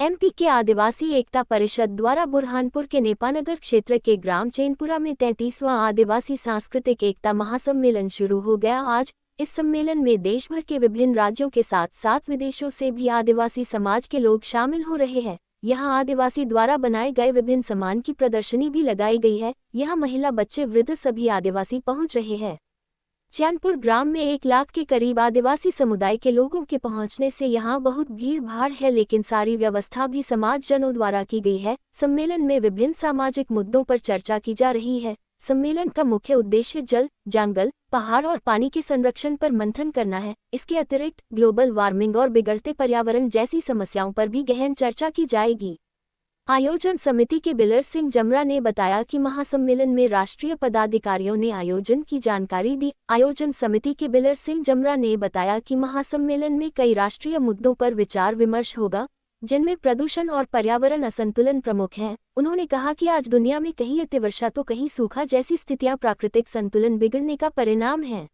MP के आदिवासी एकता परिषद द्वारा बुरहानपुर के नेपानगर क्षेत्र के ग्राम चैनपुरा में 33वां आदिवासी सांस्कृतिक एकता महासम्मेलन शुरू हो गया। आज इस सम्मेलन में देश भर के विभिन्न राज्यों के साथ साथ विदेशों से भी आदिवासी समाज के लोग शामिल हो रहे हैं। यहाँ आदिवासी द्वारा बनाए गए विभिन्न सामान की प्रदर्शनी भी लगाई गई है। यहाँ महिला, बच्चे, वृद्ध सभी आदिवासी पहुँच रहे हैं। चैनपुर ग्राम में 1 लाख के करीब आदिवासी समुदाय के लोगों के पहुंचने से यहाँ बहुत भीड़ भाड़ है, लेकिन सारी व्यवस्था भी समाजजनों द्वारा की गई है। सम्मेलन में विभिन्न सामाजिक मुद्दों पर चर्चा की जा रही है। सम्मेलन का मुख्य उद्देश्य जल, जंगल, पहाड़ और पानी के संरक्षण पर मंथन करना है। इसके अतिरिक्त ग्लोबल वार्मिंग और बिगड़ते पर्यावरण जैसी समस्याओं पर भी गहन चर्चा की जाएगी। आयोजन समिति के बिलर सिंह जमरा ने बताया कि महासम्मेलन में राष्ट्रीय पदाधिकारियों ने आयोजन की जानकारी दी। आयोजन समिति के बिलर सिंह जमरा ने बताया कि महासम्मेलन में कई राष्ट्रीय मुद्दों पर विचार विमर्श होगा, जिनमें प्रदूषण और पर्यावरण असंतुलन प्रमुख हैं। उन्होंने कहा कि आज दुनिया में कहीं अतिवर्षा तो कहीं सूखा जैसी स्थितियां प्राकृतिक संतुलन बिगड़ने का परिणाम हैं।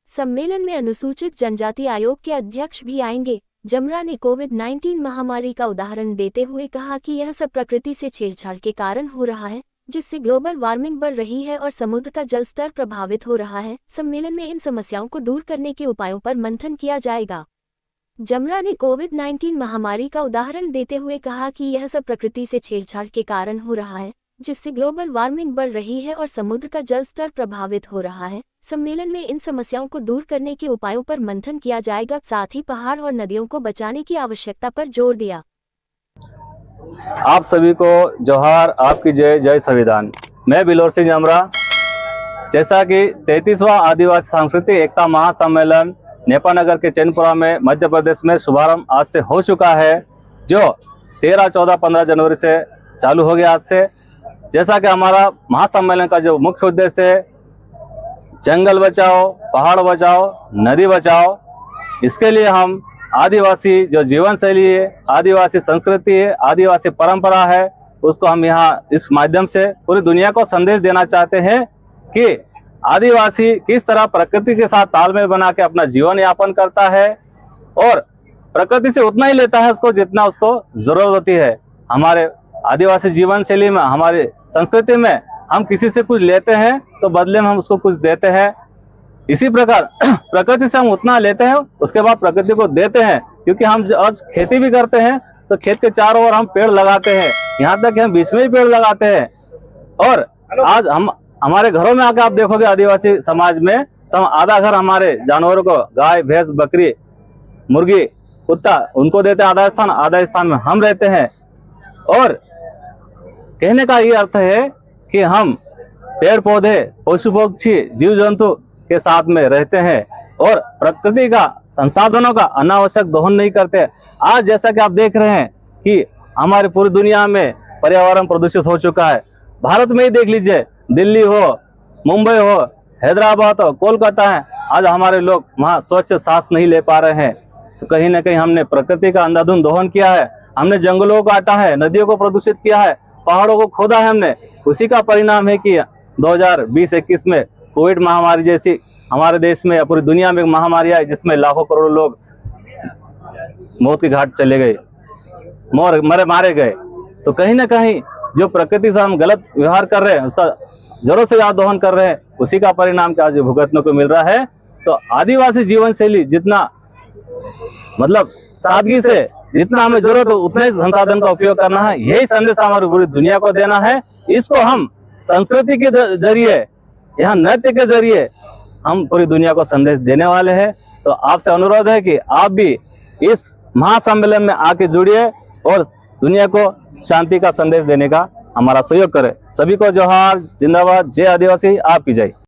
सम्मेलन में अनुसूचित जनजाति आयोग के अध्यक्ष भी आएंगे। जमरा ने कोविड-19 महामारी का उदाहरण देते हुए कहा कि यह सब प्रकृति से छेड़छाड़ के कारण हो रहा है, जिससे ग्लोबल वार्मिंग बढ़ रही है और समुद्र का जल स्तर प्रभावित हो रहा है। सम्मेलन में इन समस्याओं को दूर करने के उपायों पर मंथन किया जाएगा। जमरा ने कोविड-19 महामारी का उदाहरण देते हुए कहा कि यह सब प्रकृति से छेड़छाड़ के कारण हो रहा है, जिससे ग्लोबल वार्मिंग बढ़ रही है और समुद्र का जल स्तर प्रभावित हो रहा है। सम्मेलन में इन समस्याओं को दूर करने के उपायों पर मंथन किया जाएगा। साथ ही पहाड़ और नदियों को बचाने की आवश्यकता पर जोर दिया। आप सभी को जोहार, आपकी जय, जय संविधान। मैं बिलोर सिंह जमरा। जैसा कि 33वां आदिवासी सांस्कृतिक एकता महासम्मेलन नेपानगर के चैनपुरा में मध्य प्रदेश में शुभारंभ आज से हो चुका है, जो 13, 14, 15 जनवरी से चालू हो गया आज से। जैसा कि हमारा महासम्मेलन का जो मुख्य उद्देश्य है, जंगल बचाओ, पहाड़ बचाओ, नदी बचाओ, इसके लिए हम आदिवासी जो जीवन शैली है, आदिवासी संस्कृति है, आदिवासी परंपरा है, उसको हम यहाँ इस माध्यम से पूरी दुनिया को संदेश देना चाहते हैं कि आदिवासी किस तरह प्रकृति के साथ तालमेल बना के अपना जीवन यापन करता है और प्रकृति से उतना ही लेता है उसको जितना उसको जरूरत होती है। हमारे आदिवासी जीवन शैली में, हमारी संस्कृति में हम किसी से कुछ लेते हैं तो बदले में हम उसको कुछ देते हैं। इसी प्रकार प्रकृति से हम उतना लेते हैं, उसके बाद प्रकृति को देते हैं। क्योंकि हम आज खेती भी करते हैं तो खेत के चारों ओर हम पेड़ लगाते हैं, यहाँ तक कि हम बीच में ही पेड़ लगाते हैं। और आज हम हमारे घरों में आके आप देखोगे आदिवासी समाज में, तो हम आधा घर हमारे जानवरों को, गाय, भैंस, बकरी, मुर्गी, कुत्ता, उनको देते हैं आधा स्थान में हम रहते हैं। और कहने का ये अर्थ है कि हम पेड़ पौधे, पशु पक्षी, जीव जंतु के साथ में रहते हैं और प्रकृति का संसाधनों का अनावश्यक दोहन नहीं करते। आज जैसा कि आप देख रहे हैं कि हमारी पूरी दुनिया में पर्यावरण प्रदूषित हो चुका है। भारत में ही देख लीजिए, दिल्ली हो, मुंबई हो, हैदराबाद हो, कोलकाता है, आज हमारे लोग वहाँ स्वच्छ सांस नहीं ले पा रहे हैं। तो कहीं ना कहीं हमने प्रकृति का अंधाधुंध दोहन किया है, हमने जंगलों को काटा है, नदियों को प्रदूषित किया है, पहाड़ों को खोदा है हमने। उसी का परिणाम है कि 2020-21 में कोविड महामारी जैसी हमारे देश में या पूरी दुनिया में महामारी आई, जिसमें लाखों करोड़ों लोग मौत की घाट चले गए, मारे गए। तो कहीं ना कहीं जो प्रकृति से हम गलत व्यवहार कर रहे हैं, उसका जरूरत से ज्यादा दोहन कर रहे हैं, उसी का परिणाम क्या आज भुगतने को मिल रहा है। तो आदिवासी जीवन शैली जितना मतलब सादगी से जितना हमें जरूरत हो उतने संसाधन का उपयोग करना है, यही संदेश हमारी पूरी दुनिया को देना है। इसको हम संस्कृति के जरिए, यहाँ नृत्य के जरिए हम पूरी दुनिया को संदेश देने वाले हैं। तो आपसे अनुरोध है कि आप भी इस महासम्मेलन में आके जुड़िए और दुनिया को शांति का संदेश देने का हमारा सहयोग करें। सभी को जोहार, जिंदाबाद, जय आदिवासी, आपकी जय।